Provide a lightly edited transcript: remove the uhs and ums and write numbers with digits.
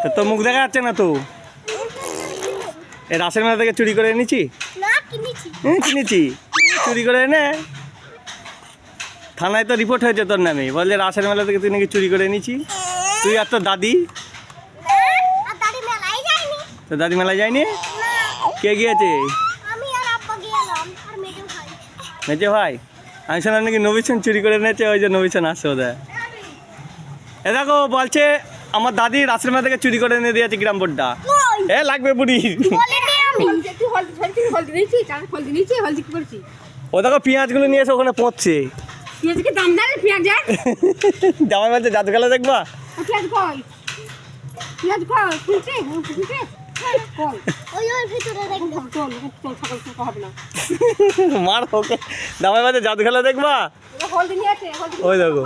তো তোর মুখ দেখা যাচ্ছে না তো। এই রাসের মেলা থেকে চুরি করে এনেছি। কিনেছি চুরি করে এনে থানায় তো রিপোর্ট হয়েছে তোর নামে, বললে রাসের মেলা থেকে তুই নাকি চুরি করে এনেছি। তুই আর তোর দাদি। তো দাদি মেলায় যায়নি? কে গিয়েছে? মেজে ভাই। আমি শুনলাম নাকি নবীন চুরি করে এনেছে, ওই যে নবীন আসছে ওদের। এ দেখো বলছে আমার দাদি রাসের মেলা থেকে চুরি করে এনে দিয়েছে গ্রাম বোর্ডটা। এ লাগবে বুড়ি। ও দেখো পেঁয়াজগুলো নিয়ে এসে ওখানে পচছে। জামাই বলছে জাদু খেলা দেখবা। মার ওকে। জামাই বলছে জাদু খেলা দেখবা। ওই দেখো